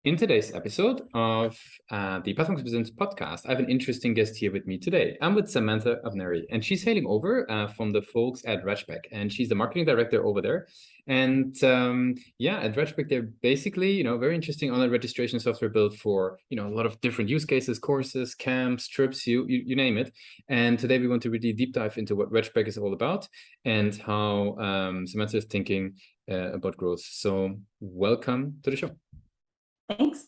In today's episode of the Personalization Presents podcast, I have an interesting guest here with me today. I'm with Samantha Avneri, and she's hailing over from the folks at Regpack, and she's the marketing director over there. And at Regpack, they're basically, very interesting online registration software built for, a lot of different use cases, courses, camps, trips, you name it. And today we want to really deep dive into what Regpack is all about and how Samantha is thinking about growth. So welcome to the show.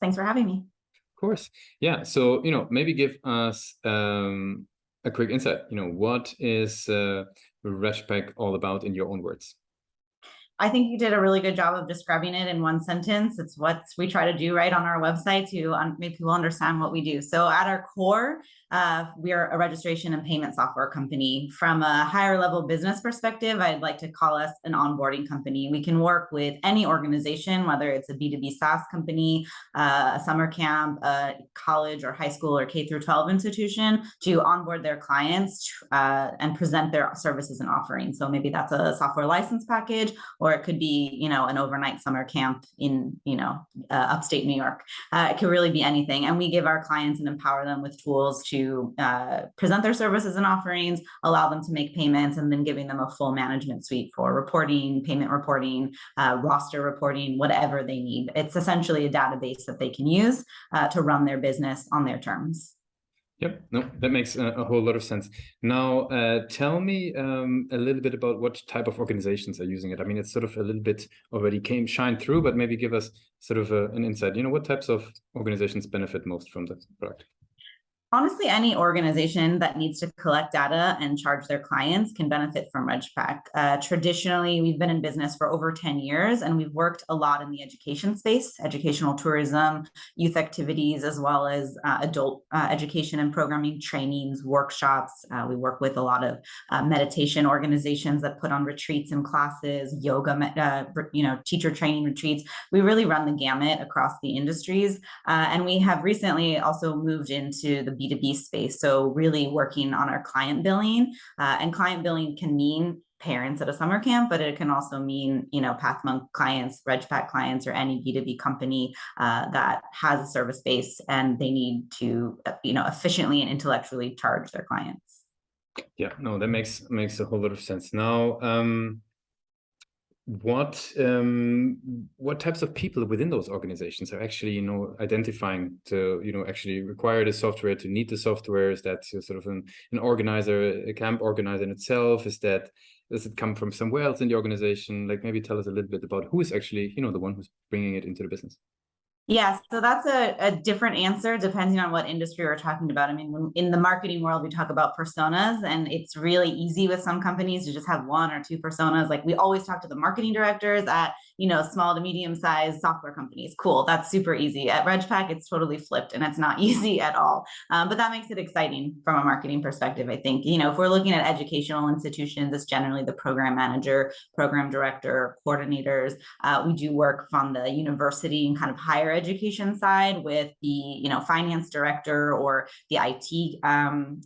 Thanks for having me. Of course. Yeah. So, maybe give us a quick insight. What is Regpack all about in your own words? I think you did a really good job of describing it in one sentence. It's what we try to do right on our website to make people understand what we do. So at our core, we are a registration and payment software company. From a higher level business perspective, I'd like to call us an onboarding company. We can work with any organization, whether it's a B2B SaaS company, a summer camp, a college or high school or K through 12 institution, to onboard their clients and present their services and offerings. So maybe that's a software license package, or it could be, an overnight summer camp in, upstate New York. It could really be anything. And we give our clients and empower them with tools to present their services and offerings, allow them to make payments, and then giving them a full management suite for reporting, payment reporting, roster reporting, whatever they need. It's essentially a database that they can use to run their business on their terms. Yep, no, that makes a whole lot of sense. Now, tell me a little bit about what type of organizations are using it. I mean, it's sort of a little bit already shine through, but maybe give us sort of an insight. What types of organizations benefit most from the product? Honestly, any organization that needs to collect data and charge their clients can benefit from Regpack. Traditionally, we've been in business for over 10 years, and we've worked a lot in the education space, educational tourism, youth activities, as well as adult education and programming trainings, workshops. We work with a lot of meditation organizations that put on retreats and classes, yoga, teacher training retreats. We really run the gamut across the industries. And we have recently also moved into the B2B space. So really working on our client billing, and client billing can mean parents at a summer camp, but it can also mean, Pathmonk clients, Regpack clients, or any B2B company that has a service base and they need to, efficiently and intellectually charge their clients. Yeah, no, that makes a whole lot of sense. Now, what types of people within those organizations are actually identifying to actually require the software, to need the software? Is that sort of an organizer, a camp organizer in itself? Does it come from somewhere else in the organization? Like, maybe tell us a little bit about who is actually the one who's bringing it into the business. Yeah, so that's a different answer depending on what industry we're talking about. I mean, in the marketing world, we talk about personas, and it's really easy with some companies to just have one or two personas. Like, we always talk to the marketing directors at, small to medium-sized software companies. Cool, that's super easy. At Regpack, it's totally flipped, and it's not easy at all. But that makes it exciting from a marketing perspective, I think. If we're looking at educational institutions, it's generally the program manager, program director, coordinators. We do work from the university and kind of higher education side with the finance director or the IT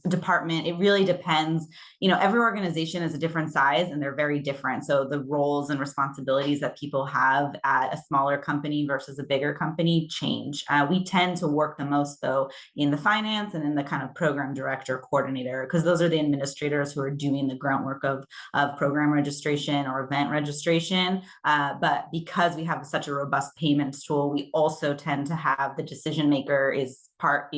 department. It really depends. Every organization is a different size and they're very different. So the roles and responsibilities that people have at a smaller company versus a bigger company change. We tend to work the most though in the finance and in the kind of program director, coordinator, because those are the administrators who are doing the groundwork of program registration or event registration. But because we have such a robust payments tool, we also tend to have the decision maker is part,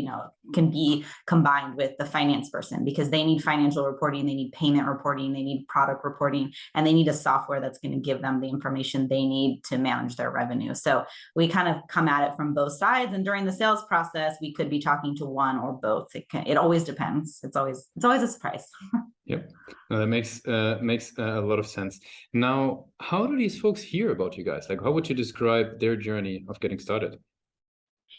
can be combined with the finance person, because they need financial reporting, they need payment reporting, they need product reporting, and they need a software that's going to give them the information they need to manage their revenue. So we kind of come at it from both sides. And during the sales process, we could be talking to one or both. It always depends. It's always a surprise. Yep, no, that makes a lot of sense. Now, how do these folks hear about you guys? Like, how would you describe their journey of getting started?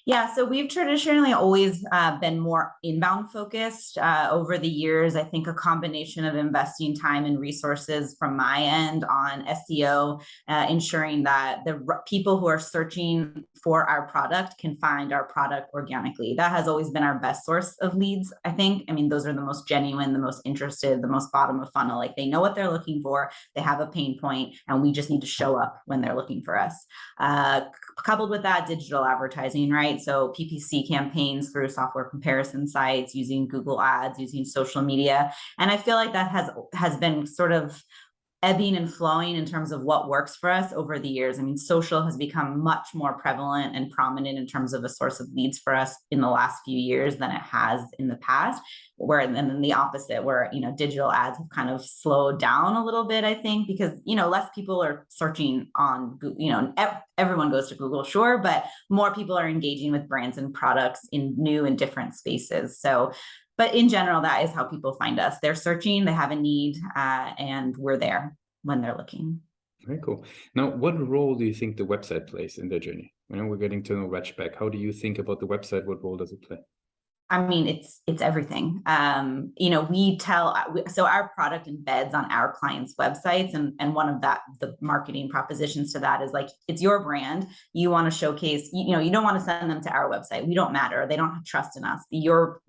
Yeah, so we've traditionally always been more inbound focused over the years. I think a combination of investing time and resources from my end on SEO, ensuring that the people who are searching for our product can find our product organically. That has always been our best source of leads, I think. I mean, those are the most genuine, the most interested, the most bottom of funnel. Like, they know what they're looking for, they have a pain point, and we just need to show up when they're looking for us. coupled with that, digital advertising, right? So PPC campaigns through software comparison sites, using Google Ads, using social media. And I feel like that has been sort of ebbing and flowing in terms of what works for us over the years. I mean, social has become much more prevalent and prominent in terms of a source of leads for us in the last few years than it has in the past. Where, and then the opposite, where, you know, digital ads have kind of slowed down a little bit, I think, because, you know, less people are searching on Google, you know, everyone goes to Google, sure, but more people are engaging with brands and products in new and different spaces. So, but in general, that is how people find us. They're searching, they have a need, and we're there when they're looking. Very cool. Now, what role do you think the website plays in their journey? You know, we're getting to know Regpack. How do you think about the website? What role does it play? I mean, it's everything. You know, so our product embeds on our clients' websites, and one of the marketing propositions to that is like, it's your brand. You want to showcase, you know, you don't want to send them to our website. We don't matter. They don't have trust in us. Your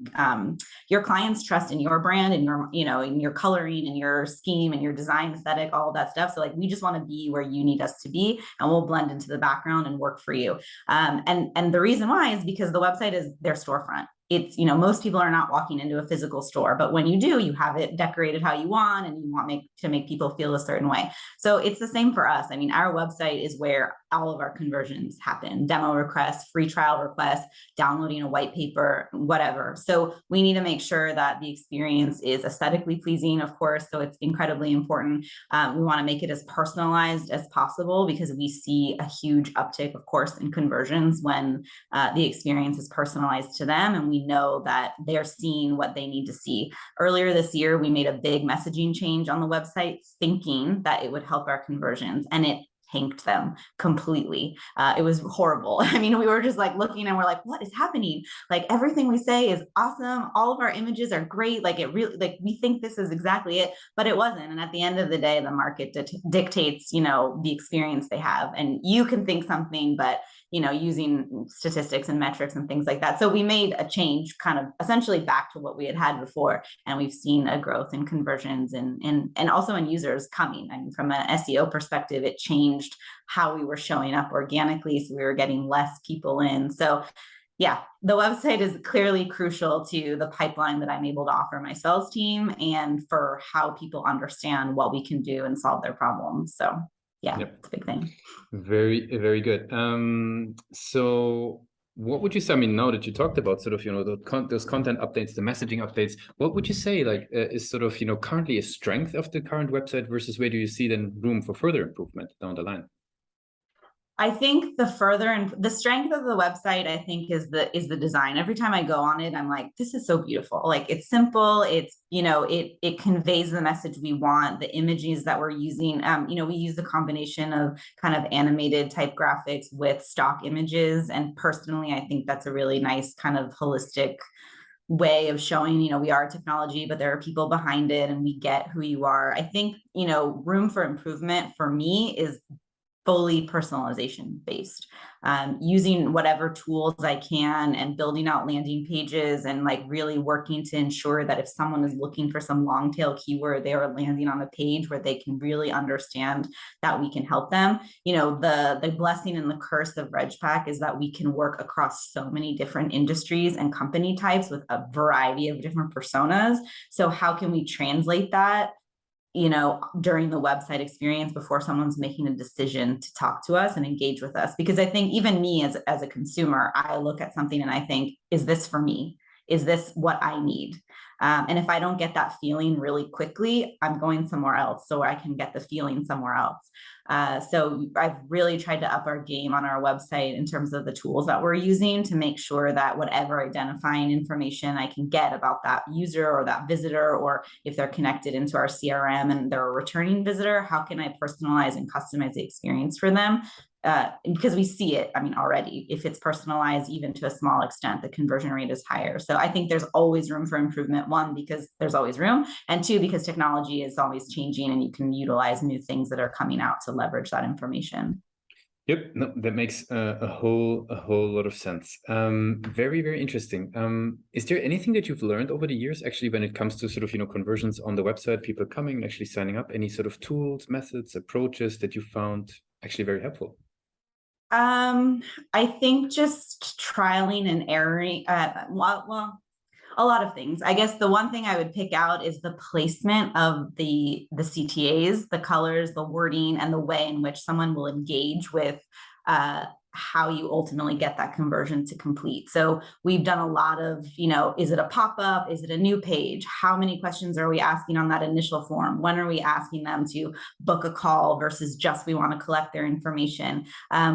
clients trust in your brand and your, you know, in your coloring and your scheme and your design aesthetic, all of that stuff. So like, we just want to be where you need us to be, and we'll blend into the background and work for you. And the reason why is because the website is their storefront. It's, you know, most people are not walking into a physical store, but when you do, you have it decorated how you want, and you want to make people feel a certain way. So it's the same for us. I mean, our website is where all of our conversions happen: demo requests, free trial requests, downloading a white paper, whatever. So we need to make sure that the experience is aesthetically pleasing, of course. So it's incredibly important. We want to make it as personalized as possible, because we see a huge uptick, of course, in conversions when the experience is personalized to them, and we know that they're seeing what they need to see. Earlier this year, we made a big messaging change on the website, thinking that it would help our conversions, and it tanked them completely. It was horrible. I mean, we were just like looking and we're like, what is happening? Like, everything we say is awesome. All of our images are great. Like, it really, like, we think this is exactly it, but it wasn't. And at the end of the day, the market dictates, you know, the experience they have. And you can think something, but, you know, using statistics and metrics and things like that. So we made a change, kind of essentially back to what we had before. And we've seen a growth in conversions and also in users coming. I mean, from an SEO perspective, it changed how we were showing up organically. So we were getting less people in. So yeah, the website is clearly crucial to the pipeline that I'm able to offer my sales team, and for how people understand what we can do and solve their problems. So yeah, yep. It's a big thing. Very, very good. So what would you say, I mean, now that you talked about sort of, you know, those content updates, the messaging updates, what would you say, like, is sort of, you know, currently a strength of the current website, versus where do you see then room for further improvement down the line? I think the strength of the website, I think, is the design. Every time I go on it, I'm like, this is so beautiful. Like, it's simple. It's, you know, it conveys the message we want. The images that we're using, you know, we use the combination of kind of animated type graphics with stock images. And personally, I think that's a really nice kind of holistic way of showing, you know, we are technology, but there are people behind it, and we get who you are. I think, you know, room for improvement for me is fully personalization based, using whatever tools I can, and building out landing pages, and like really working to ensure that if someone is looking for some long tail keyword, they are landing on a page where they can really understand that we can help them. You know, the blessing and the curse of Regpack is that we can work across so many different industries and company types with a variety of different personas. So how can we translate that, you know, during the website experience before someone's making a decision to talk to us and engage with us? Because I think even me as a consumer, I look at something and I think, is this for me? Is this what I need? And if I don't get that feeling really quickly, I'm going somewhere else so I can get the feeling somewhere else. So I've really tried to up our game on our website in terms of the tools that we're using to make sure that whatever identifying information I can get about that user or that visitor, or if they're connected into our CRM and they're a returning visitor, how can I personalize and customize the experience for them? Because we see it, I mean, already, if it's personalized, even to a small extent, the conversion rate is higher. So I think there's always room for improvement. One, because there's always room, and two, because technology is always changing, and you can utilize new things that are coming out to leverage that information. Yep, no, that makes a whole lot of sense. Very, very interesting. Is there anything that you've learned over the years, actually, when it comes to sort of, you know, conversions on the website, people coming and actually signing up? Any sort of tools, methods, approaches that you found actually very helpful? I think just trialing and erroring, well, a lot of things. I guess the one thing I would pick out is the placement of the CTAs, the colors, the wording, and the way in which someone will engage with how you ultimately get that conversion to complete. So we've done a lot of, is it a pop-up? Is it a new page? How many questions are we asking on that initial form? When are we asking them to book a call versus just we want to collect their information?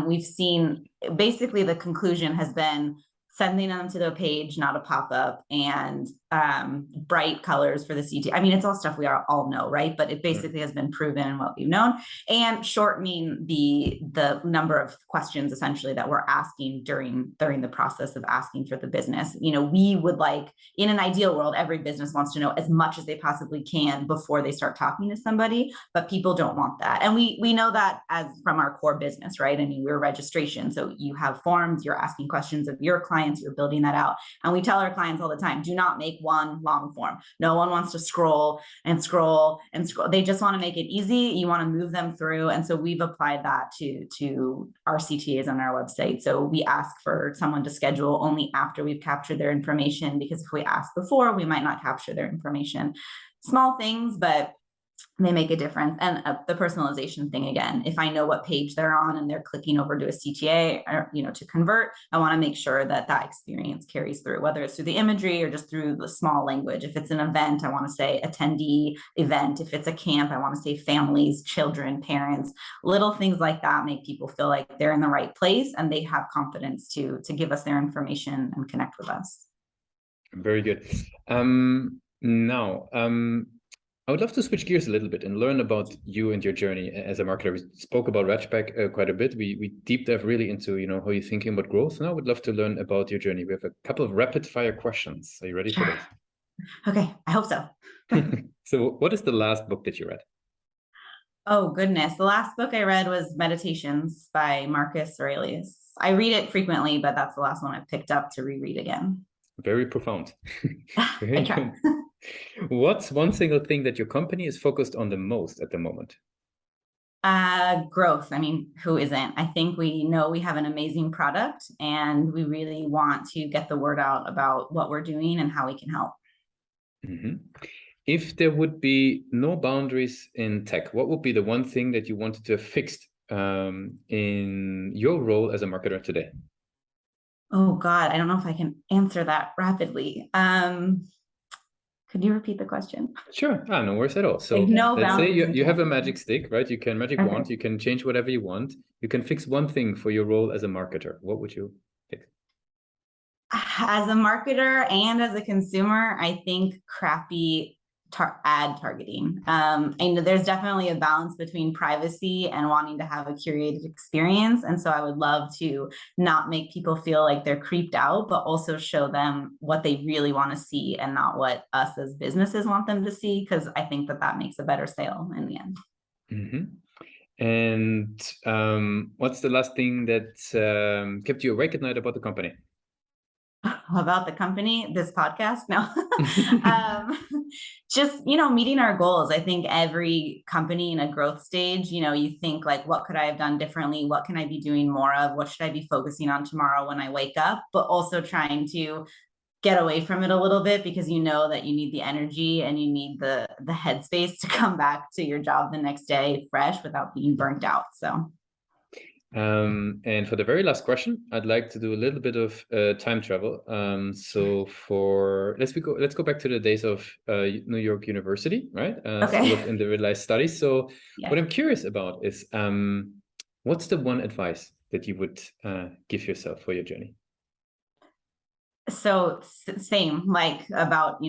We've seen basically the conclusion has been sending them to the page, not a pop-up, and bright colors for the CT. I mean, it's all stuff we all know, right? But it basically has been proven in what we've known, and shortening the number of questions essentially that we're asking during the process of asking for the business. We would like, in an ideal world, every business wants to know as much as they possibly can before they start talking to somebody, but people don't want that. And we know that as from our core business, right? I mean, we're registration. So you have forms, you're asking questions of your clients, you're building that out. And we tell our clients all the time, do not make one long form. No one wants to scroll and scroll and scroll. They just want to make it easy. You want to move them through. And so we've applied that to our CTAs on our website. So we ask for someone to schedule only after we've captured their information, because if we ask before, we might not capture their information. Small things, but they make a difference. And the personalization thing, again, if I know what page they're on and they're clicking over to a CTA or, to convert, I want to make sure that that experience carries through, whether it's through the imagery or just through the small language. If it's an event, I want to say attendee event. If it's a camp, I want to say families, children, parents. Little things like that make people feel like they're in the right place and they have confidence to give us their information and connect with us. Very good. Now, I would love to switch gears a little bit and learn about you and your journey as a marketer. We spoke about Regpack quite a bit. We deep dive really into how you're thinking about growth. Now I would love to learn about your journey. We have a couple of rapid fire questions. Are you ready for this? Okay, I hope so. So what is the last book that you read? Oh, goodness. The last book I read was Meditations by Marcus Aurelius. I read it frequently, but that's the last one I picked up to reread again. Very profound. Very I try. What's one single thing that your company is focused on the most at the moment? Growth. I mean, who isn't? I think we know we have an amazing product and we really want to get the word out about what we're doing and how we can help. Mm-hmm. If there would be no boundaries in tech, what would be the one thing that you wanted to have fixed in your role as a marketer today? Oh God, I don't know if I can answer that rapidly. Could you repeat the question? Sure, no worries at all. So like no let's say boundaries you have a magic stick, right? You can magic wand, Okay. you can change whatever you want. You can fix one thing for your role as a marketer. What would you fix? As a marketer and as a consumer, I think crappy ad targeting. I know there's definitely a balance between privacy and wanting to have a curated experience. And so I would love to not make people feel like they're creeped out, but also show them what they really want to see and not what us as businesses want them to see, because I think that makes a better sale in the end. Mm-hmm. And what's the last thing that kept you awake at night about the company? About the company, this podcast? No. Just, meeting our goals. I think every company in a growth stage, you think like, what could I have done differently? What can I be doing more of? What should I be focusing on tomorrow when I wake up? But also trying to get away from it a little bit, because you know that you need the energy and you need the headspace to come back to your job the next day fresh without being burnt out. So and for the very last question, I'd like to do a little bit of time travel. So let's go back to the days of New York University, right? Okay. School of Individualized Studies. So yeah. What I'm curious about is what's the one advice that you would give yourself for your journey? So same, like about,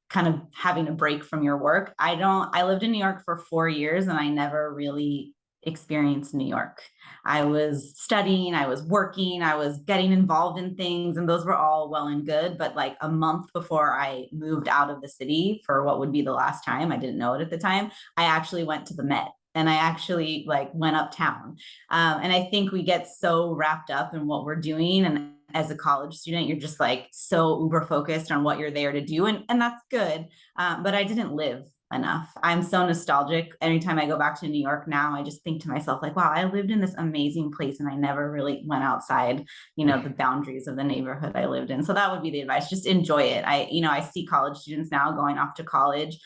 kind of having a break from your work. I lived in New York for 4 years and I never really experienced New York. I was studying, I was working, I was getting involved in things, and those were all well and good. But like a month before I moved out of the city for what would be the last time, I didn't know it at the time, I actually went to the Met. And I actually went uptown. And I think we get so wrapped up in what we're doing. And as a college student, you're just so uber focused on what you're there to do. And that's good. But I didn't live enough. I'm so nostalgic. Anytime I go back to New York now, I just think to myself, like, wow, I lived in this amazing place and I never really went outside, the boundaries of the neighborhood I lived in. So that would be the advice. Just enjoy it. I see college students now going off to college,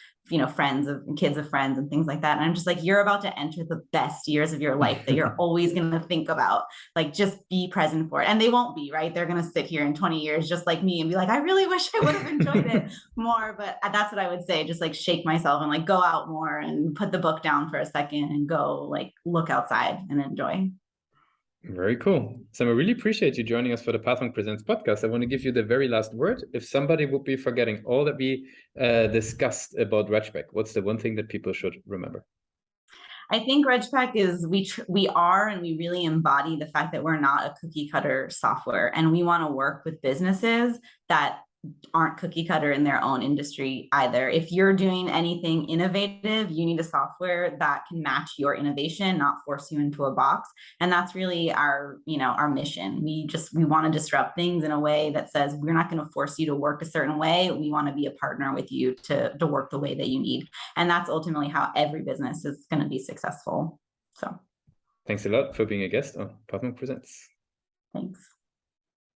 friends of kids of friends and things like that. And I'm just like, you're about to enter the best years of your life that you're always going to think about. Like, just be present for it. And they won't be, right? They're going to sit here in 20 years, just like me, and be like, I really wish I would have enjoyed it more. But that's what I would say. Just like shake myself and like go out more and put the book down for a second and go like look outside and enjoy. Very cool. Sam, I really appreciate you joining us for the Pathway Presents podcast. I want to give you the very last word. If somebody would be forgetting all that we discussed about Regpack, what's the one thing that people should remember? I think Regpack is we are and we really embody the fact that we're not a cookie cutter software, and we want to work with businesses that aren't cookie cutter in their own industry either. If you're doing anything innovative, you need a software that can match your innovation, not force you into a box. And that's really our mission. We want to disrupt things in a way that says we're not going to force you to work a certain way. We want to be a partner with you to work the way that you need. And that's ultimately how every business is going to be successful. So thanks a lot for being a guest on Pathway Presents. Thanks.